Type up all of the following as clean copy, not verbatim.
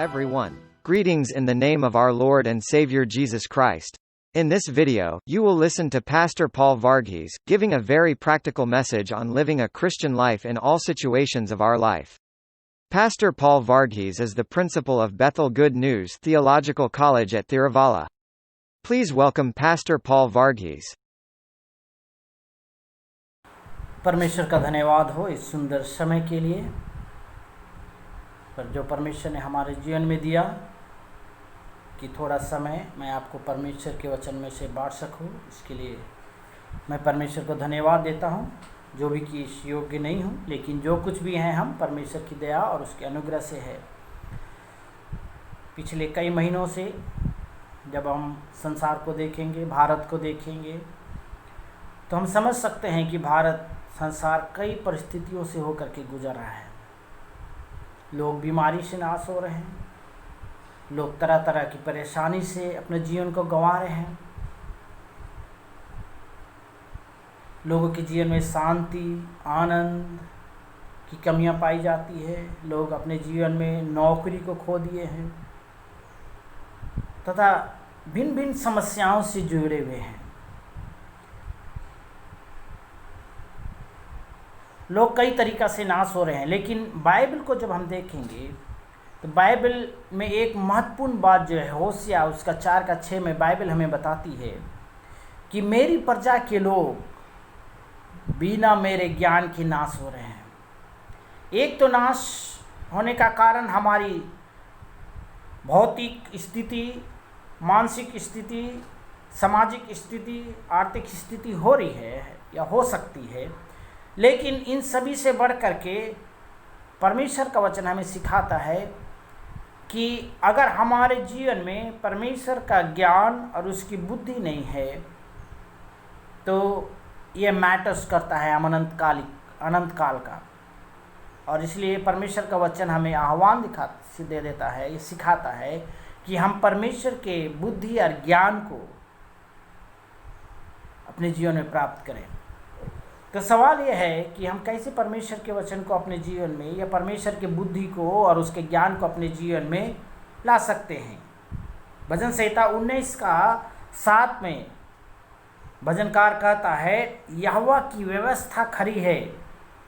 everyone. Greetings in the name of our Lord and Savior Jesus Christ. In this video, you will listen to Pastor Paul Varghese, giving a very practical message on living a Christian life in all situations of our life. Pastor Paul Varghese is the principal of Bethel Good News Theological College at Thiruvalla. Please welcome Pastor Paul Varghese. परमेश्वर का धन्यवाद हो इस सुंदर समय के लिए, पर जो परमेश्वर ने हमारे जीवन में दिया कि थोड़ा समय मैं आपको परमेश्वर के वचन में से बांट सकूं, इसके लिए मैं परमेश्वर को धन्यवाद देता हूं। जो भी कि इस योग्य नहीं हूं, लेकिन जो कुछ भी हैं हम परमेश्वर की दया और उसके अनुग्रह से है। पिछले कई महीनों से जब हम संसार को देखेंगे, भारत को देखेंगे, तो हम समझ सकते हैं कि भारत संसार कई परिस्थितियों से होकर के गुजर रहा है। लोग बीमारी से नाश हो रहे हैं, लोग तरह तरह की परेशानी से अपने जीवन को गंवा रहे हैं, लोगों के जीवन में शांति आनंद की कमियां पाई जाती है, लोग अपने जीवन में नौकरी को खो दिए हैं तथा भिन्न भिन्न समस्याओं से जुड़े हुए हैं। लोग कई तरीक़ा से नाश हो रहे हैं, लेकिन बाइबल को जब हम देखेंगे तो बाइबल में एक महत्वपूर्ण बात जो है होशिया उसका 4:6 में बाइबल हमें बताती है कि मेरी प्रजा के लोग बिना मेरे ज्ञान के नाश हो रहे हैं। एक तो नाश होने का कारण हमारी भौतिक स्थिति, मानसिक स्थिति, सामाजिक स्थिति, आर्थिक स्थिति हो रही है या हो सकती है, लेकिन इन सभी से बढ़ कर के परमेश्वर का वचन हमें सिखाता है कि अगर हमारे जीवन में परमेश्वर का ज्ञान और उसकी बुद्धि नहीं है तो ये मैटर्स करता है अनंत काल का। और इसलिए परमेश्वर का वचन हमें आह्वान दे देता है, ये सिखाता है कि हम परमेश्वर के बुद्धि और ज्ञान को अपने जीवन में प्राप्त करें। तो सवाल यह है कि हम कैसे परमेश्वर के वचन को अपने जीवन में या परमेश्वर के बुद्धि को और उसके ज्ञान को अपने जीवन में ला सकते हैं। भजन संहिता 19:7 में भजनकार कहता है, यहोवा की व्यवस्था खरी है,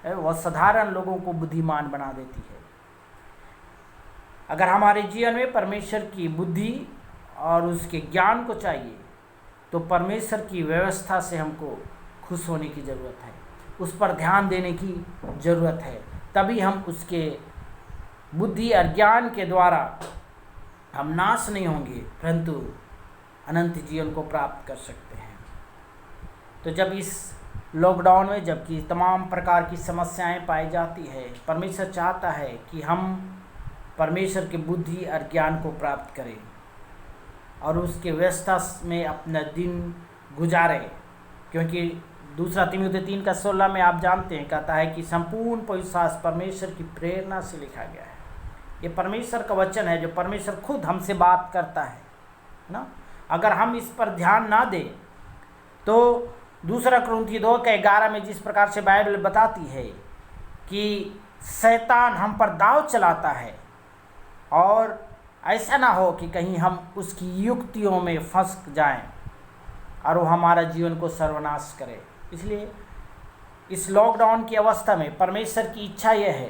वह साधारण लोगों को बुद्धिमान बना देती है। अगर हमारे जीवन में परमेश्वर की बुद्धि और उसके ज्ञान को चाहिए तो परमेश्वर की व्यवस्था से हमको खुश होने की ज़रूरत है, उस पर ध्यान देने की ज़रूरत है। तभी हम उसके बुद्धि और ज्ञान के द्वारा हम नाश नहीं होंगे, परंतु अनंत जीवन को प्राप्त कर सकते हैं। तो जब इस लॉकडाउन में जबकि तमाम प्रकार की समस्याएं पाई जाती है, परमेश्वर चाहता है कि हम परमेश्वर की बुद्धि और ज्ञान को प्राप्त करें और उसके व्यवस्था में अपना दिन गुजारें, क्योंकि 2 तीमुथियुस 3:16 में आप जानते हैं कहता है कि संपूर्ण पवित्र शास्त्र परमेश्वर की प्रेरणा से लिखा गया है। ये परमेश्वर का वचन है जो परमेश्वर खुद हमसे बात करता है ना। अगर हम इस पर ध्यान ना दें तो 2 कुरिन्थियों 2:11 में जिस प्रकार से बाइबल बताती है कि शैतान हम पर दांव चलाता है और ऐसा ना हो कि कहीं हम उसकी युक्तियों में फंस जाएं और वो हमारा जीवन को सर्वनाश करे। इसलिए इस लॉकडाउन की अवस्था में परमेश्वर की इच्छा यह है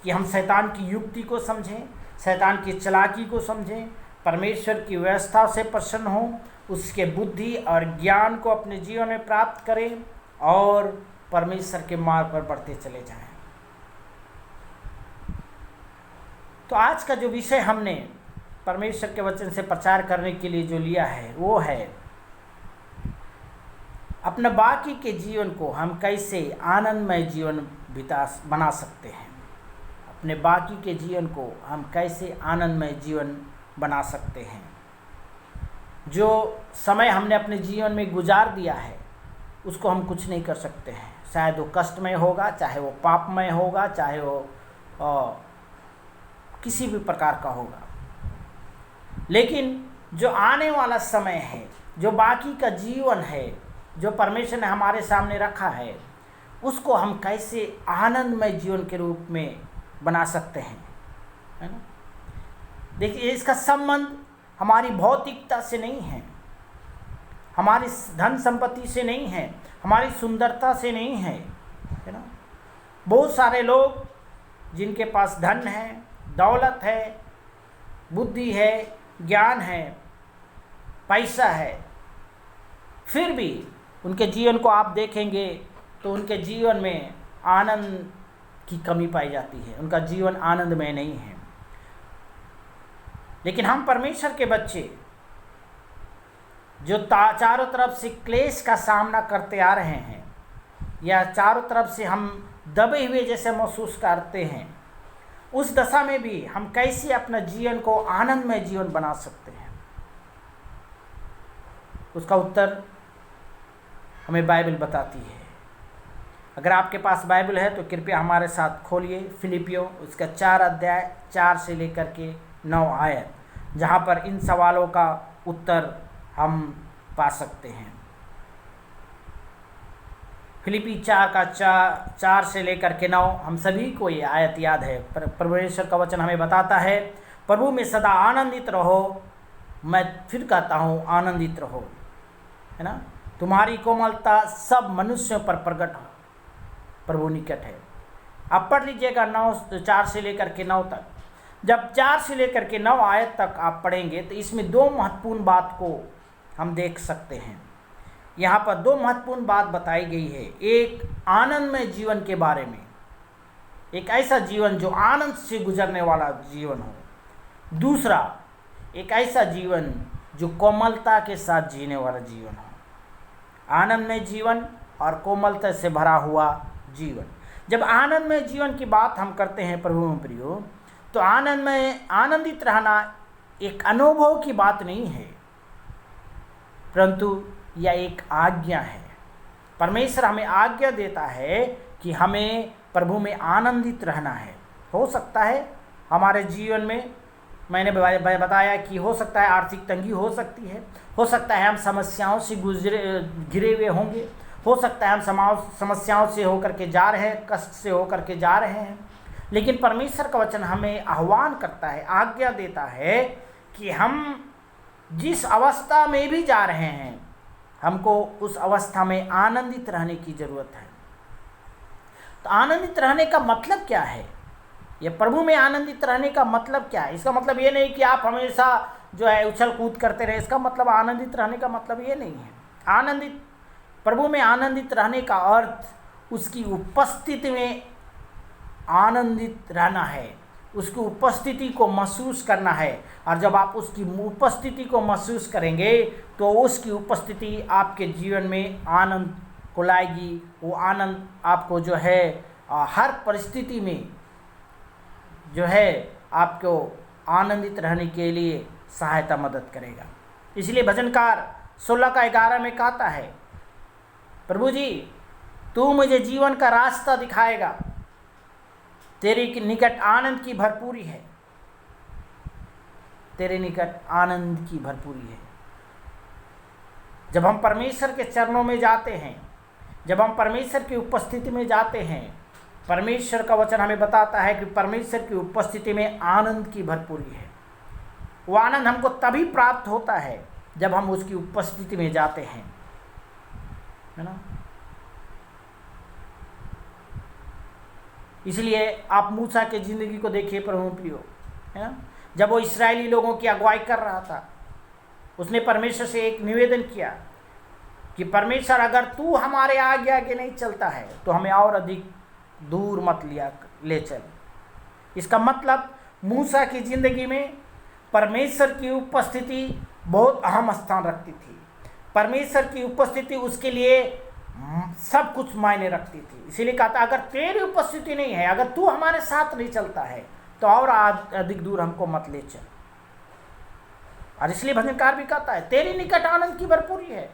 कि हम शैतान की युक्ति को समझें, शैतान की चालाकी को समझें, परमेश्वर की व्यवस्था से प्रसन्न हों, उसके बुद्धि और ज्ञान को अपने जीवन में प्राप्त करें और परमेश्वर के मार्ग पर बढ़ते चले जाएं। तो आज का जो विषय हमने परमेश्वर के वचन से प्रचार करने के लिए जो लिया है वो है अपने बाकी के जीवन को हम कैसे आनंदमय जीवन बना सकते हैं। अपने बाकी के जीवन को हम कैसे आनंदमय जीवन बना सकते हैं। जो समय हमने अपने जीवन में गुजार दिया है उसको हम कुछ नहीं कर सकते हैं। शायद वो कष्टमय होगा, चाहे वो पापमय होगा, चाहे वो किसी भी प्रकार का होगा, लेकिन जो आने वाला समय है, जो बाकी का जीवन है, जो परमेश्वर ने हमारे सामने रखा है, उसको हम कैसे आनंदमय जीवन के रूप में बना सकते हैं, है ना। देखिए, इसका संबंध हमारी भौतिकता से नहीं है, हमारी धन संपत्ति से नहीं है, हमारी सुंदरता से नहीं है, है ना। बहुत सारे लोग जिनके पास धन है, दौलत है, बुद्धि है, ज्ञान है, पैसा है, फिर भी उनके जीवन को आप देखेंगे तो उनके जीवन में आनंद की कमी पाई जाती है, उनका जीवन आनंदमय नहीं है। लेकिन हम परमेश्वर के बच्चे जो चारों तरफ से क्लेश का सामना करते आ रहे हैं, या चारों तरफ से हम दबे हुए जैसे महसूस करते हैं, उस दशा में भी हम कैसे अपना जीवन को आनंदमय जीवन बना सकते हैं, उसका उत्तर हमें बाइबल बताती है। अगर आपके पास बाइबल है तो कृपया हमारे साथ खोलिए फिलिपियों उसका 4 अध्याय 4 से लेकर के 9 आयत, जहाँ पर इन सवालों का उत्तर हम पा सकते हैं। फिलिपी 4 का 4 से लेकर के 9, हम सभी को ये आयत याद है। परमेश्वर का वचन हमें बताता है, प्रभु में सदा आनंदित रहो। मैं फिर कहता हूँ, आनंदित रहो, है ना। तुम्हारी कोमलता सब मनुष्यों पर प्रकट हो, प्रभु निकट है। आप पढ़ लीजिएगा 4 से लेकर के 9 तक। जब 4 से लेकर के 9 आयत तक आप पढ़ेंगे तो इसमें 2 महत्वपूर्ण बात को हम देख सकते हैं। यहाँ पर 2 महत्वपूर्ण बात बताई गई है। एक आनंदमय जीवन के बारे में, एक ऐसा जीवन जो आनंद से गुजरने वाला जीवन हो। दूसरा, एक ऐसा जीवन जो कोमलता के साथ जीने वाला जीवन हो। आनंदमय जीवन और कोमलता से भरा हुआ जीवन। जब आनंदमय जीवन की बात हम करते हैं प्रभु में प्रियो, तो आनंदित रहना एक अनुभव की बात नहीं है, परंतु यह एक आज्ञा है। परमेश्वर हमें आज्ञा देता है कि हमें प्रभु में आनंदित रहना है। हो सकता है हमारे जीवन में, मैंने बताया कि हो सकता है आर्थिक तंगी हो सकती है, हो सकता है हम समस्याओं से घिरे हुए होंगे, हो सकता है हम समस्याओं से होकर के जा रहे हैं, कष्ट से होकर के जा रहे हैं। लेकिन परमेश्वर का वचन हमें आह्वान करता है, आज्ञा देता है कि हम जिस अवस्था में भी जा रहे हैं, हमको उस अवस्था में आनंदित रहने की ज़रूरत है। तो आनंदित रहने का मतलब क्या है? ये प्रभु में आनंदित रहने का मतलब क्या है? इसका मतलब ये नहीं कि आप हमेशा जो है उछल कूद करते रहे, इसका मतलब आनंदित रहने का मतलब ये नहीं है। प्रभु में आनंदित रहने का अर्थ उसकी उपस्थिति में आनंदित रहना है, उसकी उपस्थिति को महसूस करना है। और जब आप उसकी उपस्थिति को महसूस करेंगे तो उसकी उपस्थिति आपके जीवन में आनंद को लाएगी। वो आनंद आपको जो है हर परिस्थिति में जो है आपको आनंदित रहने के लिए सहायता मदद करेगा। इसलिए भजनकार 16 का 11 में कहता है, प्रभु जी तू मुझे जीवन का रास्ता दिखाएगा, तेरे निकट आनंद की भरपूरी है, तेरे निकट आनंद की भरपूरी है। जब हम परमेश्वर के चरणों में जाते हैं, जब हम परमेश्वर की उपस्थिति में जाते हैं, परमेश्वर का वचन हमें बताता है कि परमेश्वर की उपस्थिति में आनंद की भरपूरी है। वो आनंद हमको तभी प्राप्त होता है जब हम उसकी उपस्थिति में जाते हैं, है ना। इसलिए आप मूसा के ज़िंदगी को देखिए प्रभु प्रियो, है ना। जब वो इस्राएली लोगों की अगुवाई कर रहा था, उसने परमेश्वर से एक निवेदन किया कि परमेश्वर अगर तू हमारे आगे आगे नहीं चलता है तो हमें और अधिक दूर मत ले चल। इसका मतलब मूसा की ज़िंदगी में परमेश्वर की उपस्थिति बहुत अहम स्थान रखती थी। परमेश्वर की उपस्थिति उसके लिए सब कुछ मायने रखती थी। इसीलिए कहा था अगर तेरी उपस्थिति नहीं है, अगर तू हमारे साथ नहीं चलता है तो और अधिक दूर हमको मत ले चल। और इसलिए भजनकार भी कहता है तेरी निकट आनंद की भरपूरी है।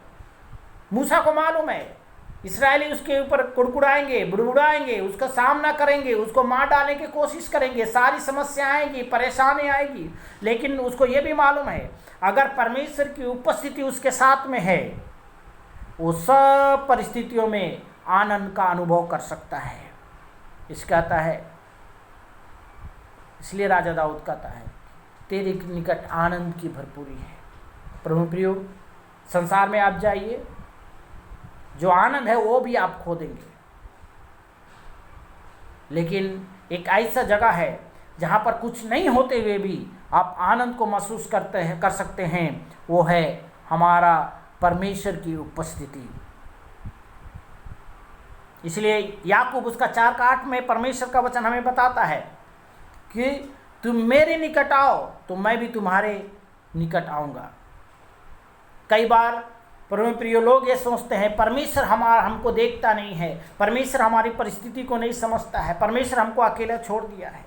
मूसा को मालूम है इस्राएली उसके ऊपर कुड़कुड़ाएंगे, बुड़बुड़ाएंगे, उसका सामना करेंगे, उसको मार डालने की कोशिश करेंगे, सारी समस्या आएगी, परेशानी आएगी। लेकिन उसको ये भी मालूम है अगर परमेश्वर की उपस्थिति उसके साथ में है, वो सब परिस्थितियों में आनंद का अनुभव कर सकता है। इस कहता है, इसलिए राजा दाऊद कहता है तेरे निकट आनंद की भरपूरी है। प्रभु प्रियो, संसार में आप जाइए, जो आनंद है वो भी आप खो देंगे, लेकिन एक ऐसा जगह है जहाँ पर कुछ नहीं होते हुए भी आप आनंद को महसूस कर सकते हैं, वो है हमारा परमेश्वर की उपस्थिति। इसलिए याकूब उसका 4:8 में परमेश्वर का वचन हमें बताता है कि तुम मेरे निकट आओ तो मैं भी तुम्हारे निकट आऊँगा। कई बार प्रभु प्रिय लोग ये सोचते हैं परमेश्वर हमको देखता नहीं है, परमेश्वर हमारी परिस्थिति को नहीं समझता है, परमेश्वर हमको अकेला छोड़ दिया है।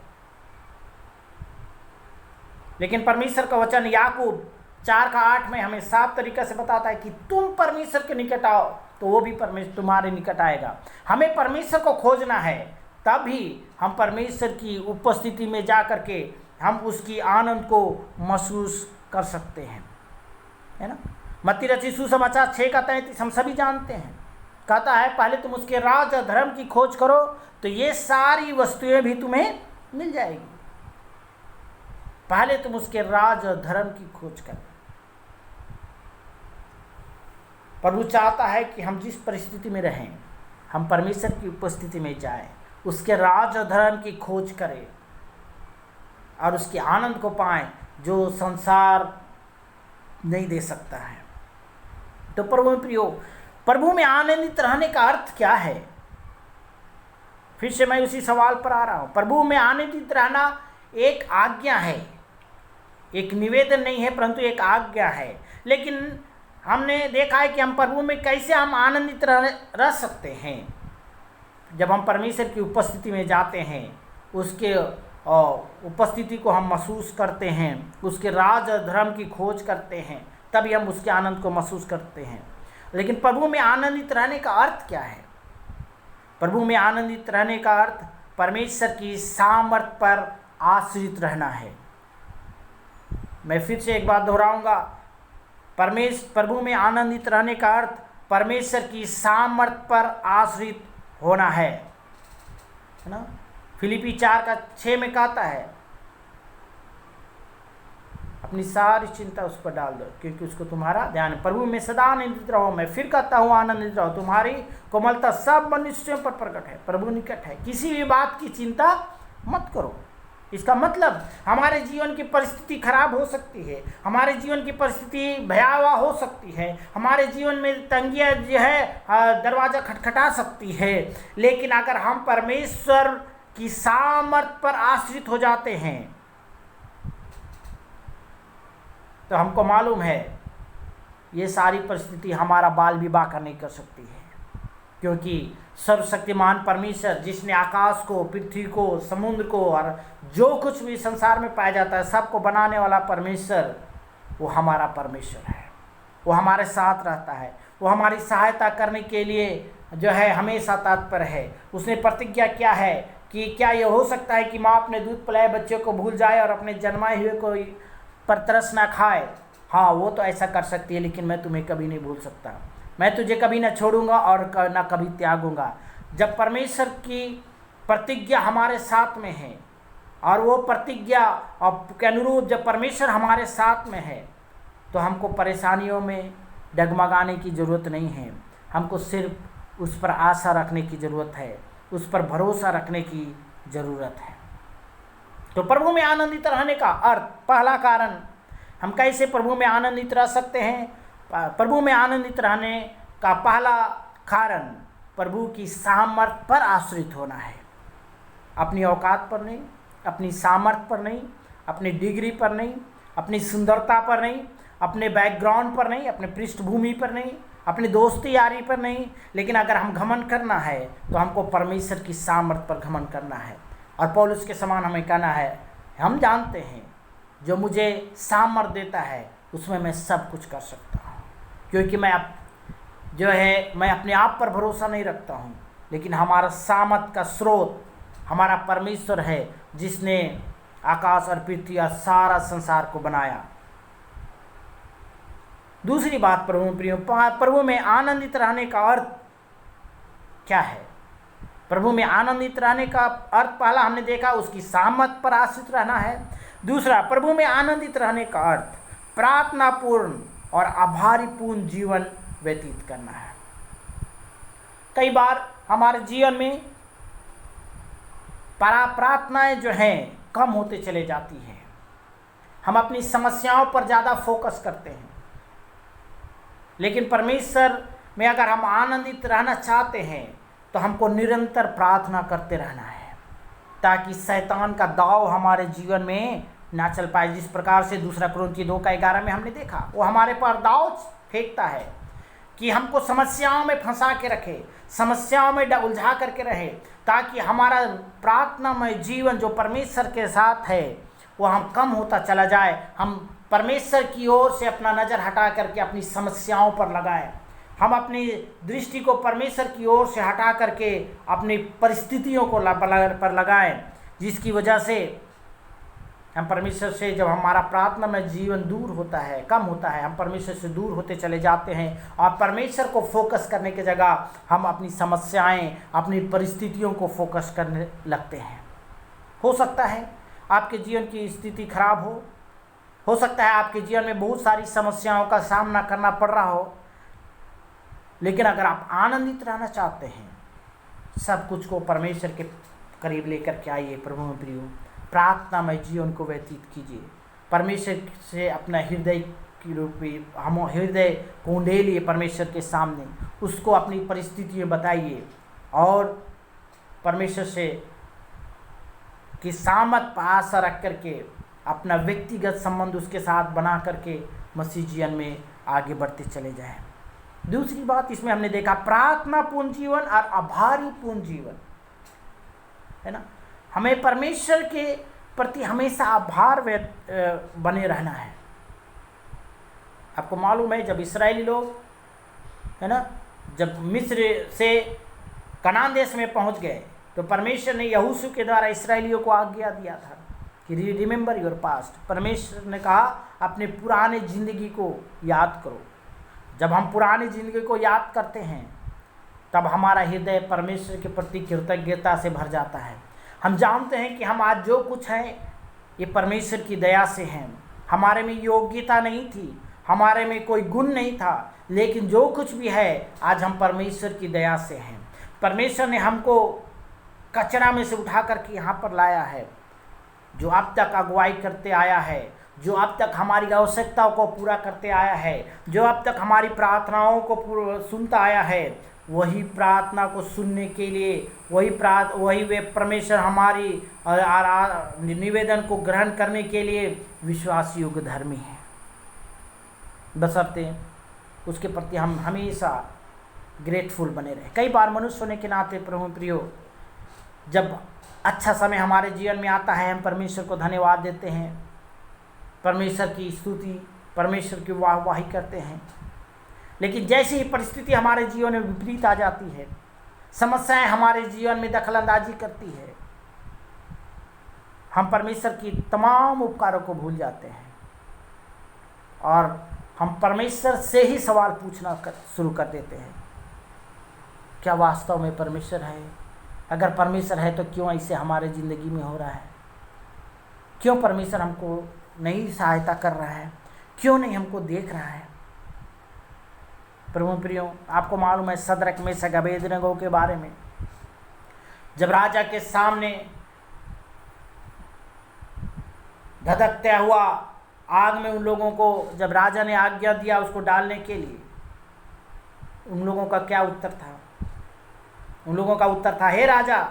लेकिन परमेश्वर का वचन याकूब 4:8 में हमें साफ तरीके से बताता है कि तुम परमेश्वर के निकट आओ तो वो भी परमेश्वर तुम्हारे निकट आएगा। हमें परमेश्वर को खोजना है, तभी हम परमेश्वर की उपस्थिति में जा कर के हम उसकी आनंद को महसूस कर सकते हैं, है ना। मत्ती रचित सुसमाचार 6:33 हम सभी जानते हैं, कहता है पहले तुम उसके राज और धर्म की खोज करो तो ये सारी वस्तुएं भी तुम्हें मिल जाएगी। पहले तुम उसके राज और धर्म की खोज करो। प्रभु चाहता है कि हम जिस परिस्थिति में रहें, हम परमेश्वर की उपस्थिति में जाएं, उसके राज और धर्म की खोज करें और उसके आनंद को पाएं जो संसार नहीं दे सकता है। तो प्रभु प्रियो, प्रभु में आनंदित रहने का अर्थ क्या है? फिर से मैं उसी सवाल पर आ रहा हूं। प्रभु में आनंदित रहना एक आज्ञा है, एक निवेदन नहीं है, परंतु एक आज्ञा है। लेकिन हमने देखा है कि हम प्रभु में कैसे हम आनंदित रह सकते हैं। जब हम परमेश्वर की उपस्थिति में जाते हैं, उसके उपस्थिति को हम महसूस करते हैं, उसके राज और धर्म की खोज करते हैं, तभी हम उसके आनंद को महसूस करते हैं। लेकिन प्रभु में आनंदित रहने का अर्थ क्या है? प्रभु में आनंदित रहने का अर्थ परमेश्वर की सामर्थ पर आश्रित रहना है। मैं फिर से एक बात दोहराऊंगा, प्रभु में आनंदित रहने का अर्थ परमेश्वर की सामर्थ पर आश्रित होना है ना। फिलिपी 4:6 में कहता है अपनी सारी चिंता उस पर डाल दो क्योंकि उसको तुम्हारा ध्यान है। प्रभु में सदा आनंदित रहो। मैं फिर कहता हूँ आनंदित रहो, तुम्हारी कोमलता सब मनुष्यों पर प्रकट है। प्रभु निकट है, किसी भी बात की चिंता मत करो। इसका मतलब हमारे जीवन की परिस्थिति खराब हो सकती है, हमारे जीवन की परिस्थिति भयावह हो सकती है, हमारे जीवन में तंगियाँ जो है दरवाज़ा खटखटा सकती है, लेकिन अगर हम परमेश्वर की सामर्थ पर आश्रित हो जाते हैं तो हमको मालूम है ये सारी परिस्थिति हमारा बाल विवाह का नहीं कर सकती है, क्योंकि सर्वशक्तिमान परमेश्वर जिसने आकाश को, पृथ्वी को, समुद्र को और जो कुछ भी संसार में पाया जाता है सबको बनाने वाला परमेश्वर, वो हमारा परमेश्वर है। वो हमारे साथ रहता है, वो हमारी सहायता करने के लिए जो है हमेशा तत्पर है। उसने प्रतिज्ञा किया है कि क्या यह हो सकता है कि माँ अपने दूध पिलाए बच्चों को भूल जाए और अपने जन्माए हुए को पर तरस ना खाए? हाँ, वो तो ऐसा कर सकती है, लेकिन मैं तुम्हें कभी नहीं भूल सकता। मैं तुझे कभी ना छोड़ूंगा और ना कभी त्यागूंगा। जब परमेश्वर की प्रतिज्ञा हमारे साथ में है और वो प्रतिज्ञा के अनुरूप जब परमेश्वर हमारे साथ में है तो हमको परेशानियों में डगमगाने की ज़रूरत नहीं है। हमको सिर्फ उस पर आशा रखने की ज़रूरत है, उस पर भरोसा रखने की ज़रूरत है। तो प्रभु में आनंदित रहने का अर्थ, पहला कारण हम कैसे प्रभु में आनंदित रह सकते हैं? प्रभु में आनंदित रहने का पहला कारण प्रभु की सामर्थ पर आश्रित होना है। अपनी औकात पर नहीं, अपनी सामर्थ पर नहीं, अपनी डिग्री पर नहीं, अपनी सुंदरता पर नहीं, अपने बैकग्राउंड पर नहीं, अपने पृष्ठभूमि पर नहीं, अपनी दोस्ती यारी पर नहीं, लेकिन अगर हम घमंड करना है तो हमको परमेश्वर की सामर्थ पर घमंड करना है। और पौलुस के समान हमें कहना है, हम जानते हैं जो मुझे सामर्थ देता है उसमें मैं सब कुछ कर सकता हूँ, क्योंकि मैं अपने आप पर भरोसा नहीं रखता हूँ, लेकिन हमारा सामर्थ का स्रोत हमारा परमेश्वर है जिसने आकाश और पृथ्वी और सारा संसार को बनाया। दूसरी बात प्रभु में आनंदित रहने का अर्थ क्या है? प्रभु में आनंदित रहने का अर्थ पहला हमने देखा उसकी सामर्थ पर आश्रित रहना है। दूसरा, प्रभु में आनंदित रहने का अर्थ प्रार्थनापूर्ण और आभारीपूर्ण जीवन व्यतीत करना है। कई बार हमारे जीवन में प्रार्थनाएं जो हैं कम होते चले जाती हैं। हम अपनी समस्याओं पर ज़्यादा फोकस करते हैं, लेकिन परमेश्वर में अगर हम आनंदित रहना चाहते हैं तो हमको निरंतर प्रार्थना करते रहना है, ताकि शैतान का दाव हमारे जीवन में ना चल पाए। जिस प्रकार से 2 कुरिन्थियों 2:11 में हमने देखा, वो हमारे पर दाव फेंकता है कि हमको समस्याओं में फंसा के रखे, समस्याओं में उलझा करके रहे, ताकि हमारा प्रार्थनामय जीवन जो परमेश्वर के साथ है वो हम कम होता चला जाए। हम परमेश्वर की ओर से अपना नज़र हटा करके अपनी समस्याओं पर लगाएं। हम अपनी दृष्टि को परमेश्वर की ओर से हटा करके अपनी परिस्थितियों को पर लगाएं, जिसकी वजह से हम परमेश्वर से, जब हमारा प्रार्थना में जीवन दूर होता है, कम होता है, हम परमेश्वर से दूर होते चले जाते हैं और परमेश्वर को फोकस करने की जगह हम अपनी समस्याएं, अपनी परिस्थितियों को फोकस करने लगते हैं। हो सकता है आपके जीवन की स्थिति खराब हो सकता है आपके जीवन में बहुत सारी समस्याओं का सामना करना पड़ रहा हो, लेकिन अगर आप आनंदित रहना चाहते हैं, सब कुछ को परमेश्वर के करीब लेकर के आइए। प्रभु में प्रियो, प्रार्थनामय जीवन को व्यतीत कीजिए। परमेश्वर से अपना हृदय की रूपी हम हृदय कोंडे लिए परमेश्वर के सामने, उसको अपनी परिस्थितियाँ बताइए और परमेश्वर से की सामत पर आशा रख करके अपना व्यक्तिगत संबंध उसके साथ बना करके मसीह जीवन में आगे बढ़ते चले जाएं। दूसरी बात इसमें हमने देखा प्रार्थनापूर्ण जीवन और आभारीपूर्ण जीवन, है ना। हमें परमेश्वर के प्रति हमेशा आभार बने रहना है। आपको मालूम है, जब इस्राएली लोग, है ना, जब मिस्र से कनान देश में पहुंच गए तो परमेश्वर ने यहोशू के द्वारा इस्राएलियों को आज्ञा दिया था कि रिमेंबर योर पास्ट। परमेश्वर ने कहा अपने पुराने ज़िंदगी को याद करो। जब हम पुरानी ज़िंदगी को याद करते हैं तब हमारा हृदय परमेश्वर के प्रति कृतज्ञता से भर जाता है। हम जानते हैं कि हम आज जो कुछ हैं ये परमेश्वर की दया से हैं। हमारे में योग्यता नहीं थी, हमारे में कोई गुण नहीं था, लेकिन जो कुछ भी है आज हम परमेश्वर की दया से हैं। परमेश्वर ने हमको कचरा में से उठा करके यहाँ पर लाया है, जो अब तक अगुवाई करते आया है, जो अब तक हमारी आवश्यकताओं को पूरा करते आया है, जो अब तक हमारी प्रार्थनाओं को सुनता आया है। वही प्रार्थना को सुनने के लिए वही वे परमेश्वर हमारी निवेदन को ग्रहण करने के लिए विश्वास योग्य धर्मी है, बशर्ते उसके प्रति हम हमेशा ग्रेटफुल बने रहे। कई बार मनुष्य होने के नाते प्रभु प्रियो, जब अच्छा समय हमारे जीवन में आता है हम परमेश्वर को धन्यवाद देते हैं, परमेश्वर की स्तुति, परमेश्वर की वाहवाही करते हैं। लेकिन जैसे ही परिस्थिति हमारे जीवन में विपरीत आ जाती है, समस्याएं हमारे जीवन में दखलंदाजी करती है, हम परमेश्वर की तमाम उपकारों को भूल जाते हैं और हम परमेश्वर से ही सवाल पूछना शुरू कर देते हैं, क्या वास्तव में परमेश्वर है? अगर परमेश्वर है तो क्यों ऐसे हमारे ज़िंदगी में हो रहा है? क्यों परमेश्वर हमको नहीं सहायता कर रहा है? क्यों नहीं हमको देख रहा है? प्रभु प्रियो, आपको मालूम है सदरक मेशक अबेदनगो के बारे में, जब राजा के सामने धधकता हुआ आग में उन लोगों को जब राजा ने आज्ञा दिया उसको डालने के लिए, उन लोगों का क्या उत्तर था? उन लोगों का उत्तर था, हे राजा,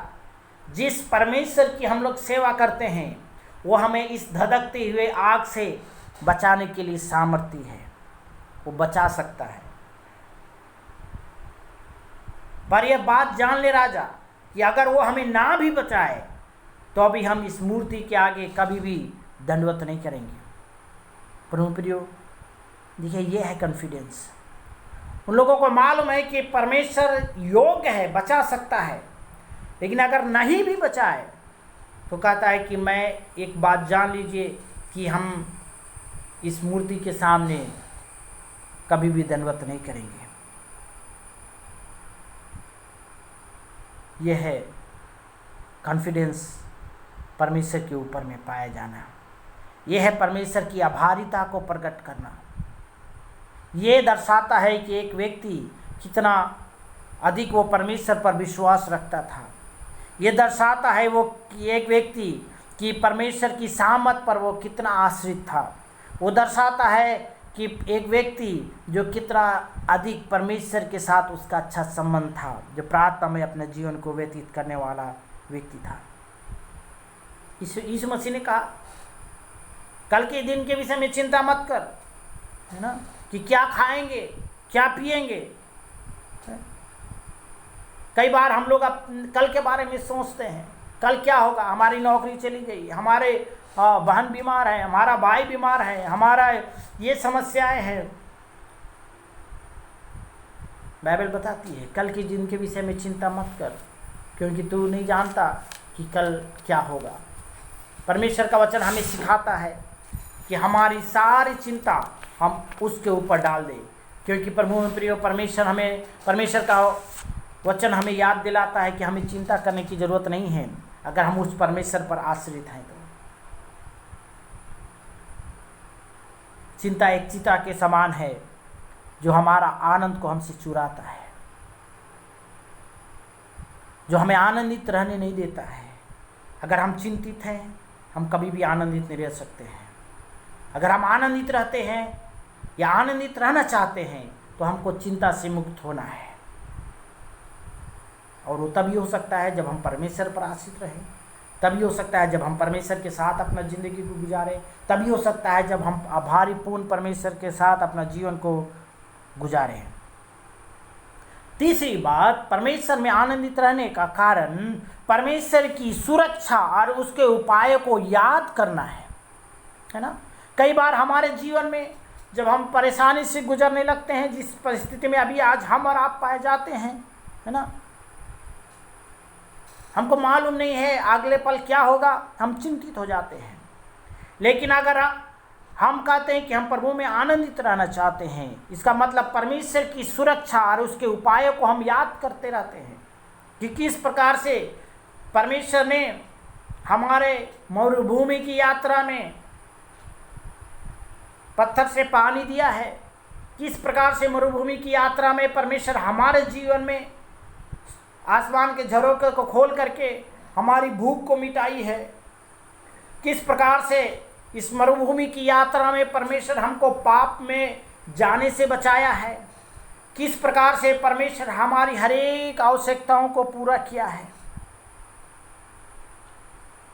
जिस परमेश्वर की हम लोग सेवा करते हैं वो हमें इस धधकते हुए आग से बचाने के लिए सामर्थ्य है, वो बचा सकता है। पर यह बात जान ले राजा कि अगर वो हमें ना भी बचाए तो अभी हम इस मूर्ति के आगे कभी भी दंडवत नहीं करेंगे। प्रभु प्रियो, देखिए ये है कॉन्फिडेंस। उन लोगों को मालूम है कि परमेश्वर योग्य है, बचा सकता है, लेकिन अगर नहीं भी बचाए तो कहता है कि मैं एक बात जान लीजिए कि हम इस मूर्ति के सामने कभी भी दंडवत नहीं करेंगे। यह है कॉन्फिडेंस परमेश्वर के ऊपर में पाया जाना। यह है परमेश्वर की आभारिता को प्रकट करना। ये दर्शाता है कि एक व्यक्ति कितना अधिक वो परमेश्वर पर विश्वास रखता था। ये दर्शाता है वो कि एक व्यक्ति कि परमेश्वर की सामत पर वो कितना आश्रित था। वो दर्शाता है कि एक व्यक्ति जो कितना अधिक परमेश्वर के साथ उसका अच्छा संबंध था, जो प्रार्थना में अपने जीवन को व्यतीत करने वाला व्यक्ति था। यीशु मसीह ने कहा, कल के दिन के विषय में चिंता मत कर, है ना, कि क्या खाएंगे, क्या पिएंगे। कई बार हम लोग कल के बारे में सोचते हैं, कल क्या होगा, हमारी नौकरी चली गई, हमारे बहन बीमार है, हमारा भाई बीमार है, हमारा ये समस्याएं हैं। बाइबल बताती है कल के दिन के विषय में चिंता मत कर, क्योंकि तू नहीं जानता कि कल क्या होगा। परमेश्वर का वचन हमें सिखाता है कि हमारी सारी चिंता हम उसके ऊपर डाल दें, क्योंकि प्रभु में प्रिय परमेश्वर का वचन हमें याद दिलाता है कि हमें चिंता करने की ज़रूरत नहीं है अगर हम उस परमेश्वर पर आश्रित हैं तो। चिंता एक चीता के समान है जो हमारा आनंद को हमसे चुराता है, जो हमें आनंदित रहने नहीं देता है। अगर हम चिंतित हैं, हम कभी भी आनंदित नहीं रह सकते हैं। अगर हम आनंदित रहते हैं या आनंदित रहना चाहते हैं तो हमको चिंता से मुक्त होना है। और वो तभी हो सकता है जब हम परमेश्वर पर आश्रित रहें, तभी हो सकता है जब हम परमेश्वर के साथ अपना ज़िंदगी को गुजारें, तभी हो सकता है जब हम आभारीपूर्ण परमेश्वर के साथ अपना जीवन को गुजारें। तीसरी बात, परमेश्वर में आनंदित रहने का कारण परमेश्वर की सुरक्षा और उसके उपायों को याद करना है ना। कई बार हमारे जीवन में जब हम परेशानी से गुजरने लगते हैं, जिस परिस्थिति में अभी आज हम और आप पाए जाते हैं, है ना, हमको मालूम नहीं है अगले पल क्या होगा, हम चिंतित हो जाते हैं। लेकिन अगर हम कहते हैं कि हम प्रभु में आनंदित रहना चाहते हैं, इसका मतलब परमेश्वर की सुरक्षा और उसके उपायों को हम याद करते रहते हैं कि किस प्रकार से परमेश्वर ने हमारे मरुभूमि की यात्रा में पत्थर से पानी दिया है, किस प्रकार से मरुभूमि की यात्रा में परमेश्वर हमारे जीवन में आसमान के झरोखे को खोल करके हमारी भूख को मिटाई है, किस प्रकार से इस मरुभूमि की यात्रा में परमेश्वर हमको पाप में जाने से बचाया है, किस प्रकार से परमेश्वर हमारी हर एक आवश्यकताओं को पूरा किया है,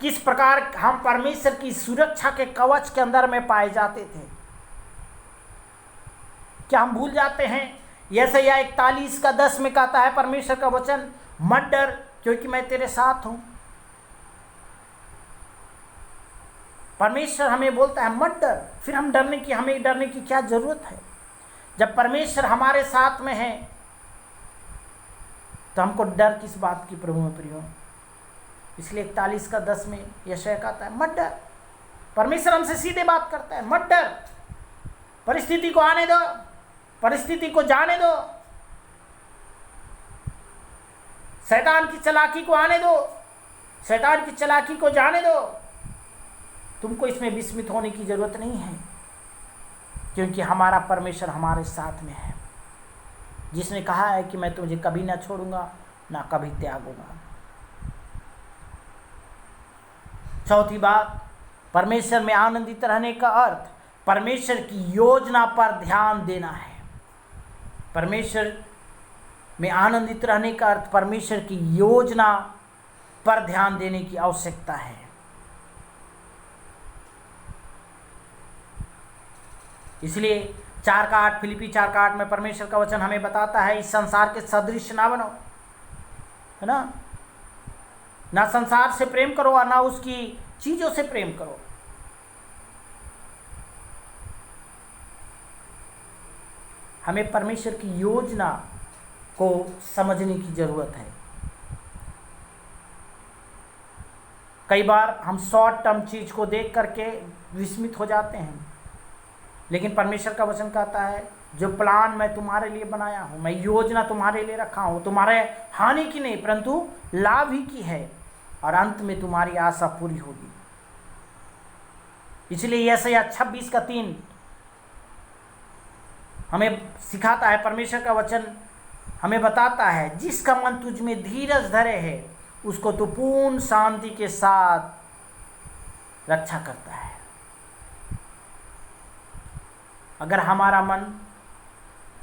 किस प्रकार हम परमेश्वर की सुरक्षा के कवच के अंदर में पाए जाते थे। क्या हम भूल जाते हैं? यशायाह 41:10 में कहता है परमेश्वर का वचन, मत डर क्योंकि मैं तेरे साथ हूं। परमेश्वर हमें बोलता है मत डर, फिर हमें डरने की क्या जरूरत है? जब परमेश्वर हमारे साथ में है तो हमको डर किस बात की, प्रभु में प्रियो? इसलिए 41:10 में यशायाह कहता है मत डर। परमेश्वर हमसे सीधे बात करता है, मत डर, परिस्थिति को आने दो, परिस्थिति को जाने दो, शैतान की चालाकी को आने दो, शैतान की चालाकी को जाने दो। तुमको इसमें विस्मित होने की जरूरत नहीं है, क्योंकि हमारा परमेश्वर हमारे साथ में है, जिसने कहा है कि मैं तुझे कभी ना छोड़ूंगा ना कभी त्यागूंगा। चौथी बात, परमेश्वर में आनंदित रहने का अर्थ परमेश्वर की योजना पर ध्यान देना है। परमेश्वर में आनंदित रहने का अर्थ परमेश्वर की योजना पर ध्यान देने की आवश्यकता है। इसलिए 4:8 फिलिपी 4:8 में परमेश्वर का वचन हमें बताता है, इस संसार के सदृश ना बनो, है ना, ना संसार से प्रेम करो और ना उसकी चीजों से प्रेम करो। हमें परमेश्वर की योजना को समझने की जरूरत है। कई बार हम शॉर्ट टर्म चीज को देख करके विस्मित हो जाते हैं, लेकिन परमेश्वर का वचन कहता है, जो प्लान मैं तुम्हारे लिए बनाया हूं, मैं योजना तुम्हारे लिए रखा हूं, तुम्हारे हानि की नहीं परंतु लाभ ही की है, और अंत में तुम्हारी आशा पूरी होगी। इसलिए यशायाह 26:3 हमें सिखाता है, परमेश्वर का वचन हमें बताता है, जिसका मन तुझ में धीरज धरे है उसको तो पूर्ण शांति के साथ रक्षा करता है। अगर हमारा मन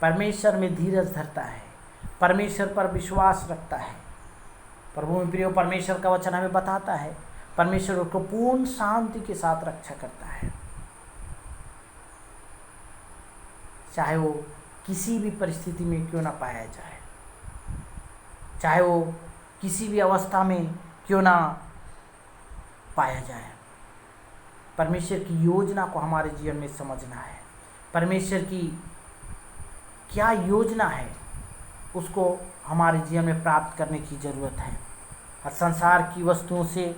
परमेश्वर में धीरज धरता है, परमेश्वर पर विश्वास रखता है, प्रभु में प्रियो, परमेश्वर का वचन हमें बताता है परमेश्वर उसको पूर्ण शांति के साथ रक्षा करता है, चाहे वो किसी भी परिस्थिति में क्यों ना पाया जाए, चाहे वो किसी भी अवस्था में क्यों ना पाया जाए। परमेश्वर की योजना को हमारे जीवन में समझना है, परमेश्वर की क्या योजना है उसको हमारे जीवन में प्राप्त करने की ज़रूरत है। और संसार की वस्तुओं से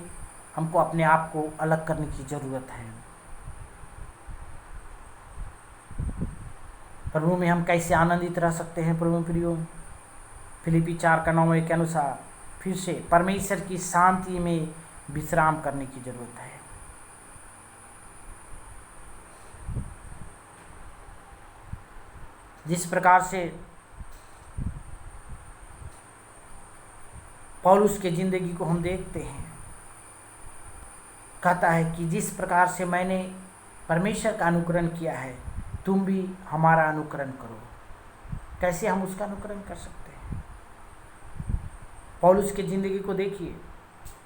हमको अपने आप को अलग करने की ज़रूरत है। प्रभु में हम कैसे आनंदित रह सकते हैं प्रभु प्रियो? फिलिपी 4:9 के अनुसार फिर से परमेश्वर की शांति में विश्राम करने की ज़रूरत है। जिस प्रकार से पौलुस के ज़िंदगी को हम देखते हैं, कहता है कि जिस प्रकार से मैंने परमेश्वर का अनुकरण किया है तुम भी हमारा अनुकरण करो। कैसे हम उसका अनुकरण कर सकते हैं? पौलुस की ज़िंदगी को देखिए,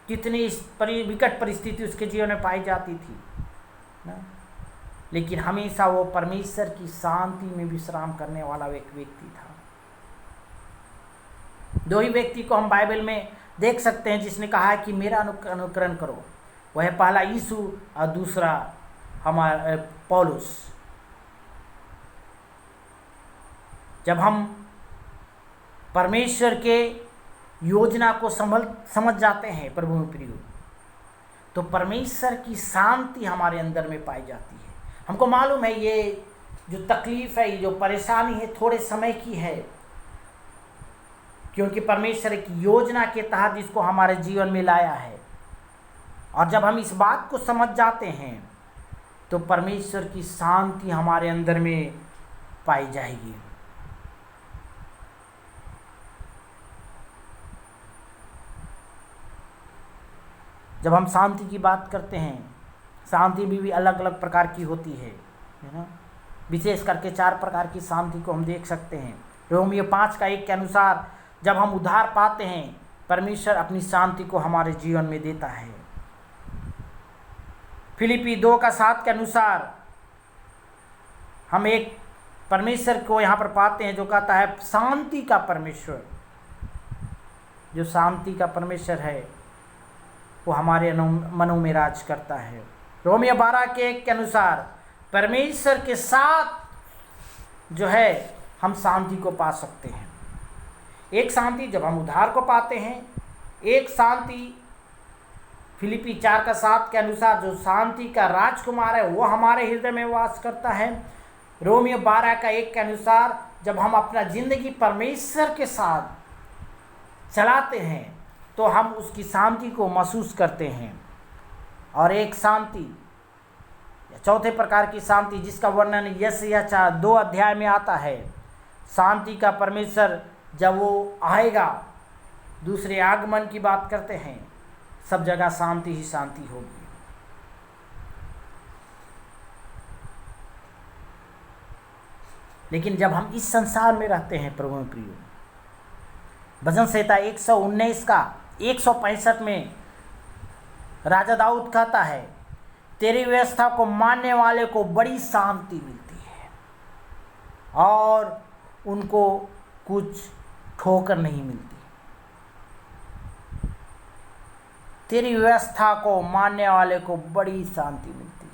कितनी विकट परिस्थिति उसके जीवन में पाई जाती थी ना, लेकिन हमेशा वो परमेश्वर की शांति में विश्राम करने वाला एक व्यक्ति था। दो ही व्यक्ति को हम बाइबल में देख सकते हैं जिसने कहा है कि मेरा अनुकरण करो, वह है पहला यीशु और दूसरा हमारा पौलुस। जब हम परमेश्वर के योजना को समझ जाते हैं प्रभु में प्रियो, तो परमेश्वर की शांति हमारे अंदर में पाई जाती है। हमको मालूम है ये जो तकलीफ है, ये जो परेशानी है थोड़े समय की है, क्योंकि परमेश्वर की योजना के तहत इसको हमारे जीवन में लाया है। और जब हम इस बात को समझ जाते हैं तो परमेश्वर की शांति हमारे अंदर में पाई जाएगी। जब हम शांति की बात करते हैं, शांति भी अलग अलग प्रकार की होती है ना। विशेष करके 4 प्रकार की शांति को हम देख सकते हैं। रोमियो 5:1 के अनुसार जब हम उद्धार पाते हैं, परमेश्वर अपनी शांति को हमारे जीवन में देता है। फिलिपी 2:7 के अनुसार हम एक परमेश्वर को यहाँ पर पाते हैं जो कहता है शांति का परमेश्वर, जो शांति का परमेश्वर है वो हमारे मनों में राज करता है। रोमियो 12:1 के अनुसार परमेश्वर के साथ जो है हम शांति को पा सकते हैं। एक शांति जब हम उद्धार को पाते हैं, एक शांति फिलिपी 4:7 के अनुसार जो शांति का राजकुमार है वो हमारे हृदय में वास करता है। रोमियो 12:1 के अनुसार जब हम अपना जिंदगी परमेश्वर के साथ चलाते हैं तो हम उसकी शांति को महसूस करते हैं। और एक शांति, चौथे प्रकार की शांति जिसका वर्णन यशायाह 2 अध्याय में आता है, शांति का परमेश्वर जब वो आएगा, दूसरे आगमन की बात करते हैं, सब जगह शांति ही शांति होगी। लेकिन जब हम इस संसार में रहते हैं प्रभु में प्रियो, भजन संहिता 119 का 165 में राजा दाऊद कहता है, तेरी व्यवस्था को मानने वाले को बड़ी शांति मिलती है और उनको कुछ ठोकर नहीं मिलती। तेरी व्यवस्था को मानने वाले को बड़ी शांति मिलती है।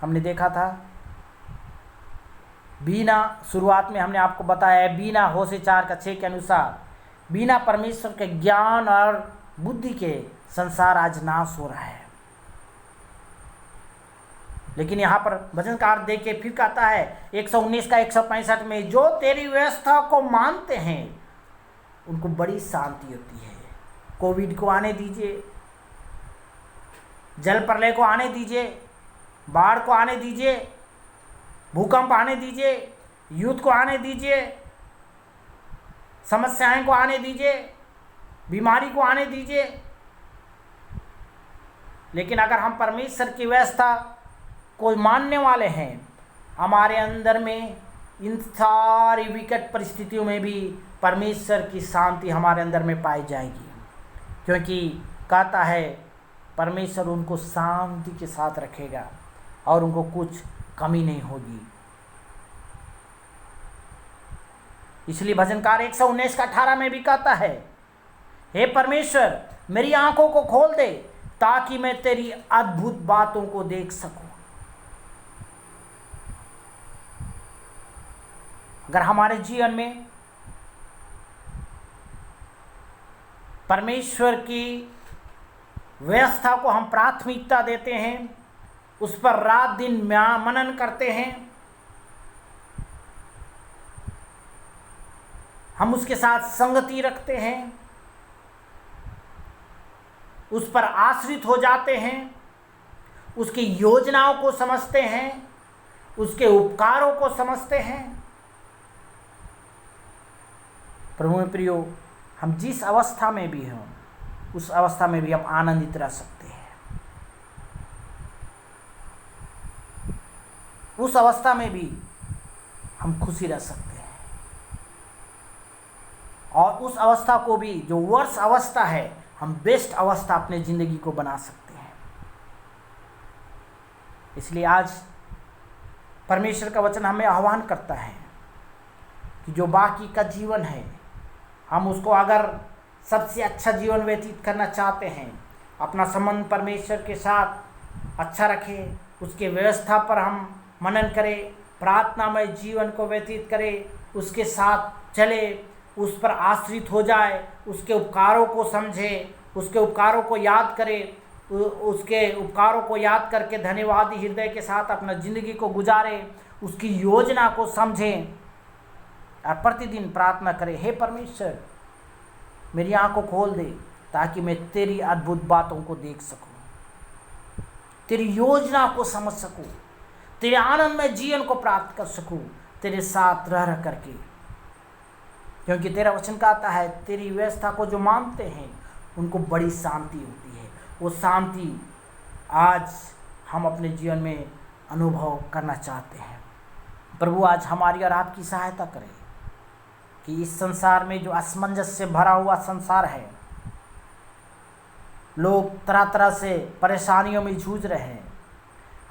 हमने देखा था बिना, शुरुआत में हमने आपको बताया है, बिना होशे 4:6 के अनुसार बिना परमेश्वर के ज्ञान और बुद्धि के संसार आज नाश हो रहा है। लेकिन यहाँ पर भजनकार देखिए फिर कहता है 119 का 165 में, जो तेरी व्यवस्था को मानते हैं उनको बड़ी शांति होती है। कोविड को आने दीजिए, जल प्रलय को आने दीजिए, बाढ़ को आने दीजिए, भूकंप आने दीजिए, युद्ध को आने दीजिए, समस्याएं को आने दीजिए, बीमारी को आने दीजिए। लेकिन अगर हम परमेश्वर की व्यवस्था को मानने वाले हैं, हमारे अंदर में इन सारी विकट परिस्थितियों में भी परमेश्वर की शांति हमारे अंदर में पाई जाएगी, क्योंकि कहता है परमेश्वर उनको शांति के साथ रखेगा और उनको कुछ कमी नहीं होगी। इसलिए भजनकार 119 का 18 में भी कहता है, हे परमेश्वर मेरी आंखों को खोल दे ताकि मैं तेरी अद्भुत बातों को देख सकूं। अगर हमारे जीवन में परमेश्वर की व्यवस्था को हम प्राथमिकता देते हैं, उस पर रात दिन मनन करते हैं, हम उसके साथ संगति रखते हैं, उस पर आश्रित हो जाते हैं, उसकी योजनाओं को समझते हैं, उसके उपकारों को समझते हैं, प्रभु में प्रियो, हम जिस अवस्था में भी हों उस अवस्था में भी हम आनंदित रह सकते हैं। उस अवस्था में भी हम खुशी रह सकते हैं और उस अवस्था को भी जो वर्स्ट अवस्था है, हम बेस्ट अवस्था अपने ज़िंदगी को बना सकते हैं। इसलिए आज परमेश्वर का वचन हमें आह्वान करता है कि जो बाकी का जीवन है, हम उसको अगर सबसे अच्छा जीवन व्यतीत करना चाहते हैं, अपना संबंध परमेश्वर के साथ अच्छा रखें, उसके व्यवस्था पर हम मनन करें, प्रार्थनामय जीवन को व्यतीत करें, उसके साथ चले, उस पर आश्रित हो जाए, उसके उपकारों को समझे, उसके उपकारों को याद करें, उसके उपकारों को याद करके धन्यवादी हृदय के साथ अपना ज़िंदगी को गुजारें, उसकी योजना को समझें और प्रतिदिन प्रार्थना करें, हे परमेश्वर मेरी आंखों खोल दे ताकि मैं तेरी अद्भुत बातों को देख सकूं, तेरी योजना को समझ सकूं, तेरे आनंदमय जीवन को प्राप्त कर सकूं, तेरे साथ रह करके। क्योंकि तेरा वचन कहता है तेरी व्यवस्था को जो मानते हैं उनको बड़ी शांति होती है। वो शांति आज हम अपने जीवन में अनुभव करना चाहते हैं। प्रभु आज हमारी और आपकी सहायता करें कि इस संसार में जो असमंजस से भरा हुआ संसार है, लोग तरह तरह से परेशानियों में जूझ रहे हैं,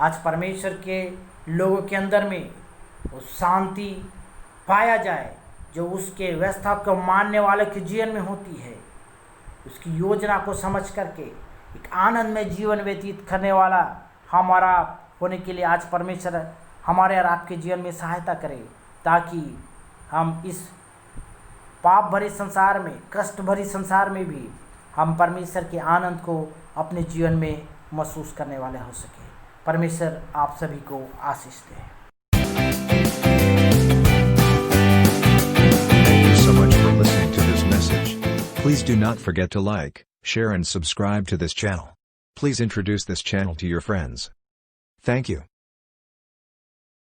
आज परमेश्वर के लोगों के अंदर में वो शांति पाया जाए जो उसके व्यवस्था को मानने वाले के जीवन में होती है। उसकी योजना को समझ करके एक आनंदमय जीवन व्यतीत करने वाला हमारा होने के लिए आज परमेश्वर हमारे और आपके जीवन में सहायता करे, ताकि हम इस पाप भरे संसार में, कष्ट भरी संसार में भी हम परमेश्वर के आनंद को अपने जीवन में महसूस करने वाले हो सके। परमेश्वर आप सभी को आशीष दे। Thank you so much for listening to this message. Please do not forget to like, share and subscribe to this channel. Please introduce this channel to your friends. Thank you.